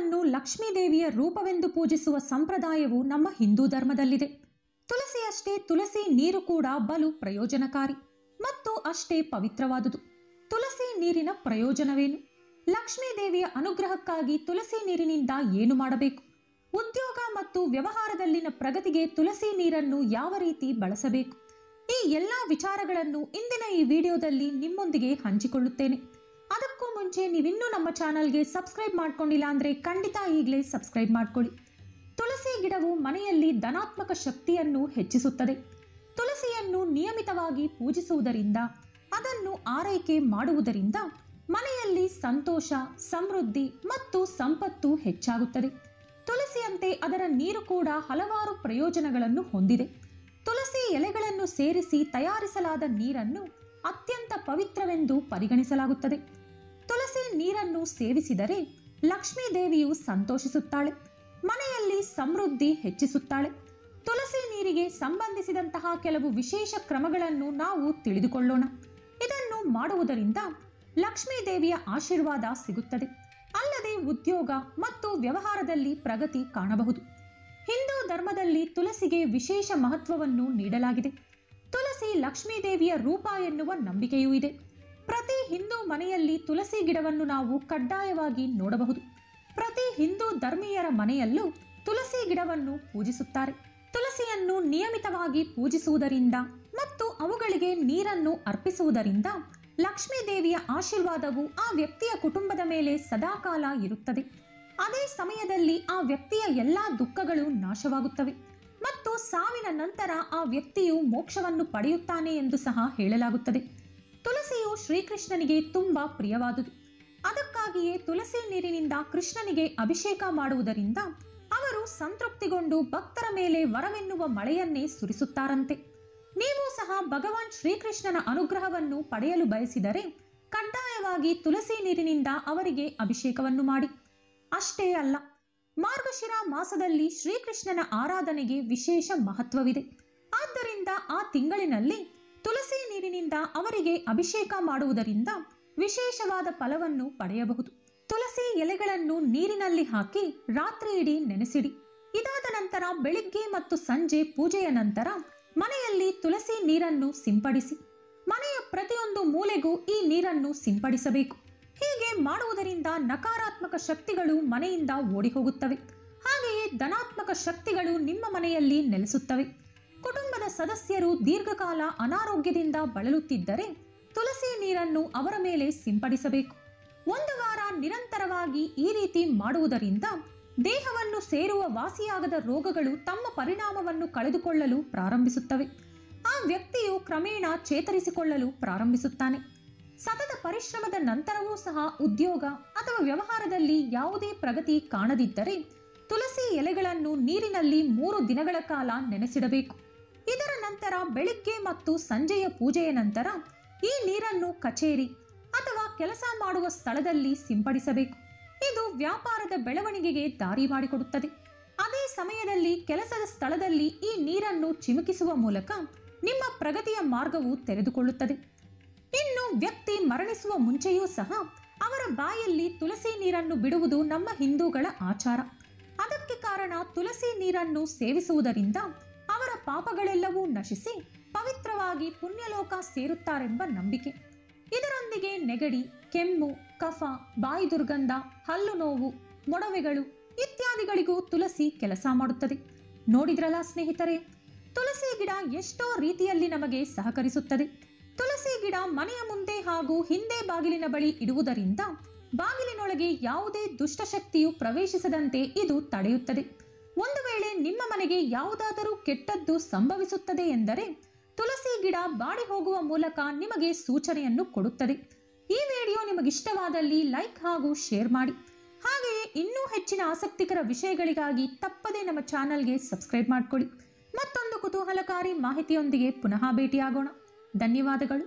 ಗಿಡವನ್ನು ಲಕ್ಷ್ಮೀದೇವಿಯ ರೂಪವೆಂದು ಪೂಜಿಸುವ ಸಂಪ್ರದಾಯವು ನಮ್ಮ ಹಿಂದೂ ಧರ್ಮದಲ್ಲಿದೆ. ತುಳಸಿಯಷ್ಟೇ ತುಳಸಿ ನೀರು ಕೂಡ ಬಲು ಪ್ರಯೋಜನಕಾರಿ ಮತ್ತು ಅಷ್ಟೇ ಪವಿತ್ರವಾದುದು. ತುಳಸಿ ನೀರಿನ ಪ್ರಯೋಜನವೇನು? ಲಕ್ಷ್ಮೀದೇವಿಯ ಅನುಗ್ರಹಕ್ಕಾಗಿ ತುಳಸಿ ನೀರಿನಿಂದ ಏನು ಮಾಡಬೇಕು? ಉದ್ಯೋಗ ಮತ್ತು ವ್ಯವಹಾರದಲ್ಲಿನ ಪ್ರಗತಿಗೆ ತುಳಸಿ ನೀರನ್ನು ಯಾವ ರೀತಿ ಬಳಸಬೇಕು? ಈ ಎಲ್ಲ ವಿಚಾರಗಳನ್ನು ಇಂದಿನ ಈ ವಿಡಿಯೋದಲ್ಲಿ ನಿಮ್ಮೊಂದಿಗೆ ಹಂಚಿಕೊಳ್ಳುತ್ತೇನೆ. ಅದಕ್ಕೂ ಮುಂಚೆ ನೀವಿನ್ನೂ ನಮ್ಮ ಚಾನಲ್ಗೆ ಸಬ್ಸ್ಕ್ರೈಬ್ ಮಾಡ್ಕೊಂಡಿಲ್ಲ ಅಂದರೆ ಖಂಡಿತ ಈಗಲೇ ಸಬ್ಸ್ಕ್ರೈಬ್ ಮಾಡ್ಕೊಳ್ಳಿ. ತುಳಸಿ ಗಿಡವು ಮನೆಯಲ್ಲಿ ಧನಾತ್ಮಕ ಶಕ್ತಿಯನ್ನು ಹೆಚ್ಚಿಸುತ್ತದೆ. ತುಳಸಿಯನ್ನು ನಿಯಮಿತವಾಗಿ ಪೂಜಿಸುವುದರಿಂದ, ಅದನ್ನು ಆರೈಕೆ ಮಾಡುವುದರಿಂದ ಮನೆಯಲ್ಲಿ ಸಂತೋಷ, ಸಮೃದ್ಧಿ ಮತ್ತು ಸಂಪತ್ತು ಹೆಚ್ಚಾಗುತ್ತದೆ. ತುಳಸಿಯಂತೆ ಅದರ ನೀರು ಕೂಡ ಹಲವಾರು ಪ್ರಯೋಜನಗಳನ್ನು ಹೊಂದಿದೆ. ತುಳಸಿ ಎಲೆಗಳನ್ನು ಸೇರಿಸಿ ತಯಾರಿಸಲಾದ ನೀರನ್ನು ಅತ್ಯಂತ ಪವಿತ್ರವೆಂದು ಪರಿಗಣಿಸಲಾಗುತ್ತದೆ. ತುಳಸಿ ನೀರನ್ನು ಸೇವಿಸಿದರೆ ಲಕ್ಷ್ಮೀದೇವಿಯು ಸಂತೋಷಿಸುತ್ತಾಳೆ, ಮನೆಯಲ್ಲಿ ಸಮೃದ್ಧಿ ಹೆಚ್ಚಿಸುತ್ತಾಳೆ. ತುಳಸಿ ನೀರಿಗೆ ಸಂಬಂಧಿಸಿದಂತಹ ಕೆಲವು ವಿಶೇಷ ಕ್ರಮಗಳನ್ನು ನಾವು ತಿಳಿದುಕೊಳ್ಳೋಣ. ಇದನ್ನು ಮಾಡುವುದರಿಂದ ಲಕ್ಷ್ಮೀದೇವಿಯ ಆಶೀರ್ವಾದ ಸಿಗುತ್ತದೆ. ಅಲ್ಲದೆ ಉದ್ಯೋಗ ಮತ್ತು ವ್ಯವಹಾರದಲ್ಲಿ ಪ್ರಗತಿ ಕಾಣಬಹುದು. ಹಿಂದೂ ಧರ್ಮದಲ್ಲಿ ತುಳಸಿಗೆ ವಿಶೇಷ ಮಹತ್ವವನ್ನು ನೀಡಲಾಗಿದೆ. ತುಳಸಿ ಲಕ್ಷ್ಮೀದೇವಿಯ ರೂಪ ಎನ್ನುವ ನಂಬಿಕೆಯೂ ಇದೆ. ಪ್ರತಿ ಹಿಂದೂ ಮನೆಯಲ್ಲಿ ತುಳಸಿ ಗಿಡವನ್ನು ನಾವು ಕಡ್ಡಾಯವಾಗಿ ನೋಡಬಹುದು. ಪ್ರತಿ ಹಿಂದೂ ಧರ್ಮೀಯರ ಮನೆಯಲ್ಲೂ ತುಳಸಿ ಗಿಡವನ್ನು ಪೂಜಿಸುತ್ತಾರೆ. ತುಳಸಿಯನ್ನು ನಿಯಮಿತವಾಗಿ ಪೂಜಿಸುವುದರಿಂದ ಮತ್ತು ಅವುಗಳಿಗೆ ನೀರನ್ನು ಅರ್ಪಿಸುವುದರಿಂದ ಲಕ್ಷ್ಮೀದೇವಿಯ ಆಶೀರ್ವಾದವು ಆ ವ್ಯಕ್ತಿಯ ಕುಟುಂಬದ ಮೇಲೆ ಸದಾಕಾಲ ಇರುತ್ತದೆ. ಅದೇ ಸಮಯದಲ್ಲಿ ಆ ವ್ಯಕ್ತಿಯ ಎಲ್ಲಾ ದುಃಖಗಳು ನಾಶವಾಗುತ್ತವೆ ಮತ್ತು ಸಾವಿನ ನಂತರ ಆ ವ್ಯಕ್ತಿಯು ಮೋಕ್ಷವನ್ನು ಪಡೆಯುತ್ತಾನೆ ಎಂದು ಸಹ ಹೇಳಲಾಗುತ್ತದೆ. ತುಳಸಿಯು ಶ್ರೀಕೃಷ್ಣನಿಗೆ ತುಂಬಾ ಪ್ರಿಯವಾದುದು. ಅದಕ್ಕಾಗಿಯೇ ತುಳಸಿ ನೀರಿನಿಂದ ಕೃಷ್ಣನಿಗೆ ಅಭಿಷೇಕ ಮಾಡುವುದರಿಂದ ಅವರು ಸಂತೃಪ್ತಿಗೊಂಡು ಭಕ್ತರ ಮೇಲೆ ವರವೆನ್ನುವ ಮಳೆಯನ್ನೇ ಸುರಿಸುತ್ತಾರಂತೆ. ನೀವು ಸಹ ಭಗವಾನ್ ಶ್ರೀಕೃಷ್ಣನ ಅನುಗ್ರಹವನ್ನು ಪಡೆಯಲು ಬಯಸಿದರೆ ಕಡ್ಡಾಯವಾಗಿ ತುಳಸಿ ನೀರಿನಿಂದ ಅವರಿಗೆ ಅಭಿಷೇಕವನ್ನು ಮಾಡಿ. ಅಷ್ಟೇ ಅಲ್ಲ, ಮಾರ್ಗಶಿರ ಮಾಸದಲ್ಲಿ ಶ್ರೀಕೃಷ್ಣನ ಆರಾಧನೆಗೆ ವಿಶೇಷ ಮಹತ್ವವಿದೆ. ಆದ್ದರಿಂದ ಆ ತಿಂಗಳಿನಲ್ಲಿ ತುಳಸಿ ನೀರಿನಿಂದ ಅವರಿಗೆ ಅಭಿಷೇಕ ಮಾಡುವುದರಿಂದ ವಿಶೇಷವಾದ ಫಲವನ್ನು ಪಡೆಯಬಹುದು. ತುಳಸಿ ಎಲೆಗಳನ್ನು ನೀರಿನಲ್ಲಿ ಹಾಕಿ ರಾತ್ರಿ ಇಡೀ ನೆನೆಸಿಡಿ. ಇದಾದ ನಂತರ ಬೆಳಿಗ್ಗೆ ಮತ್ತು ಸಂಜೆ ಪೂಜೆಯ ನಂತರ ಮನೆಯಲ್ಲಿ ತುಳಸಿ ನೀರನ್ನು ಸಿಂಪಡಿಸಿ. ಮನೆಯ ಪ್ರತಿಯೊಂದು ಮೂಲೆಗೂ ಈ ನೀರನ್ನು ಸಿಂಪಡಿಸಬೇಕು. ಹೀಗೆ ಮಾಡುವುದರಿಂದ ನಕಾರಾತ್ಮಕ ಶಕ್ತಿಗಳು ಮನೆಯಿಂದ ಓಡಿ ಹೋಗುತ್ತವೆ. ಹಾಗೆಯೇ ಧನಾತ್ಮಕ ಶಕ್ತಿಗಳು ನಿಮ್ಮ ಮನೆಯಲ್ಲಿ ನೆಲೆಸುತ್ತವೆ. ಕುಟುಂಬದ ಸದಸ್ಯರು ದೀರ್ಘಕಾಲ ಅನಾರೋಗ್ಯದಿಂದ ಬಳಲುತ್ತಿದ್ದರೆ ತುಳಸಿ ನೀರನ್ನು ಅವರ ಮೇಲೆ ಸಿಂಪಡಿಸಬೇಕು. ಒಂದು ವಾರ ನಿರಂತರವಾಗಿ ಈ ರೀತಿ ಮಾಡುವುದರಿಂದ ದೇಹವನ್ನು ಸೇರುವ ವಾಸಿಯಾಗದ ರೋಗಗಳು ತಮ್ಮ ಪರಿಣಾಮವನ್ನು ಕಳೆದುಕೊಳ್ಳಲು ಪ್ರಾರಂಭಿಸುತ್ತವೆ. ಆ ವ್ಯಕ್ತಿಯು ಕ್ರಮೇಣ ಚೇತರಿಸಿಕೊಳ್ಳಲು ಪ್ರಾರಂಭಿಸುತ್ತಾನೆ. ಸತತ ಪರಿಶ್ರಮದ ನಂತರವೂ ಸಹ ಉದ್ಯೋಗ ಅಥವಾ ವ್ಯವಹಾರದಲ್ಲಿ ಯಾವುದೇ ಪ್ರಗತಿ ಕಾಣದಿದ್ದರೆ ತುಳಸಿ ಎಲೆಗಳನ್ನು ನೀರಿನಲ್ಲಿ 3 ದಿನಗಳ ಕಾಲ ನೆನೆಸಿಡಬೇಕು. ಇದರ ನಂತರ ಬೆಳಿಗ್ಗೆ ಮತ್ತು ಸಂಜೆಯ ಪೂಜೆಯ ನಂತರ ಈ ನೀರನ್ನು ಕಚೇರಿ ಅಥವಾ ಕೆಲಸ ಮಾಡುವ ಸ್ಥಳದಲ್ಲಿ ಸಿಂಪಡಿಸಬೇಕು. ಇದು ವ್ಯಾಪಾರದ ಬೆಳವಣಿಗೆಗೆ ದಾರಿ ಮಾಡಿಕೊಡುತ್ತದೆ. ಅದೇ ಸಮಯದಲ್ಲಿ ಕೆಲಸದ ಸ್ಥಳದಲ್ಲಿ ಈ ನೀರನ್ನು ಚಿಮುಕಿಸುವ ಮೂಲಕ ನಿಮ್ಮ ಪ್ರಗತಿಯ ಮಾರ್ಗವು ತೆರೆದುಕೊಳ್ಳುತ್ತದೆ. ಇನ್ನು ವ್ಯಕ್ತಿ ಮರಣಿಸುವ ಮುಂಚೆಯೂ ಸಹ ಅವರ ಬಾಯಲ್ಲಿ ತುಳಸಿ ನೀರನ್ನು ಬಿಡುವುದು ನಮ್ಮ ಹಿಂದೂಗಳ ಆಚಾರ. ಅದಕ್ಕೆ ಕಾರಣ ತುಳಸಿ ನೀರನ್ನು ಸೇವಿಸುವುದರಿಂದ ಅವರ ಪಾಪಗಳೆಲ್ಲವೂ ನಶಿಸಿ ಪವಿತ್ರವಾಗಿ ಪುಣ್ಯಲೋಕ ಸೇರುತ್ತಾರೆಂಬ ನಂಬಿಕೆ. ಇದರೊಂದಿಗೆ ನೆಗಡಿ, ಕೆಮ್ಮು, ಕಫ, ಬಾಯಿ ದುರ್ಗಂಧ, ಹಲ್ಲು ನೋವು, ಮೊಡವೆಗಳು ಇತ್ಯಾದಿಗಳಿಗೂ ತುಳಸಿ ಕೆಲಸ ಮಾಡುತ್ತದೆ. ನೋಡಿದ್ರಲ್ಲ ಸ್ನೇಹಿತರೆ, ತುಳಸಿ ಗಿಡ ಎಷ್ಟೋ ರೀತಿಯಲ್ಲಿ ನಮಗೆ ಸಹಕರಿಸುತ್ತದೆ. ತುಳಸಿ ಗಿಡ ಮನೆಯ ಮುಂದೆ ಹಾಗೂ ಹಿಂದೆ ಬಾಗಿಲಿನ ಬಳಿ ಇಡುವುದರಿಂದ ಬಾಗಿಲಿನೊಳಗೆ ಯಾವುದೇ ದುಷ್ಟಶಕ್ತಿಯು ಪ್ರವೇಶಿಸದಂತೆ ಇದು ತಡೆಯುತ್ತದೆ. ಒಂದು ವೇಳೆ ನಿಮ್ಮ ಮನೆಗೆ ಯಾವುದಾದರೂ ಕೆಟ್ಟದ್ದು ಸಂಭವಿಸುತ್ತದೆ ಎಂದರೆ ತುಳಸಿ ಗಿಡ ಬಾಡಿ ಹೋಗುವ ಮೂಲಕ ನಿಮಗೆ ಸೂಚನೆಯನ್ನು ಕೊಡುತ್ತದೆ. ಈ ವಿಡಿಯೋ ನಿಮಗಿಷ್ಟವಾದಲ್ಲಿ ಲೈಕ್ ಹಾಗೂ ಶೇರ್ ಮಾಡಿ. ಹಾಗೆಯೇ ಇನ್ನೂ ಹೆಚ್ಚಿನ ಆಸಕ್ತಿಕರ ವಿಷಯಗಳಿಗಾಗಿ ತಪ್ಪದೇ ನಮ್ಮ ಚಾನಲ್ಗೆ ಸಬ್ಸ್ಕ್ರೈಬ್ ಮಾಡಿಕೊಳ್ಳಿ. ಮತ್ತೊಂದು ಕುತೂಹಲಕಾರಿ ಮಾಹಿತಿಯೊಂದಿಗೆ ಪುನಃ ಭೇಟಿಯಾಗೋಣ. ಧನ್ಯವಾದಗಳು.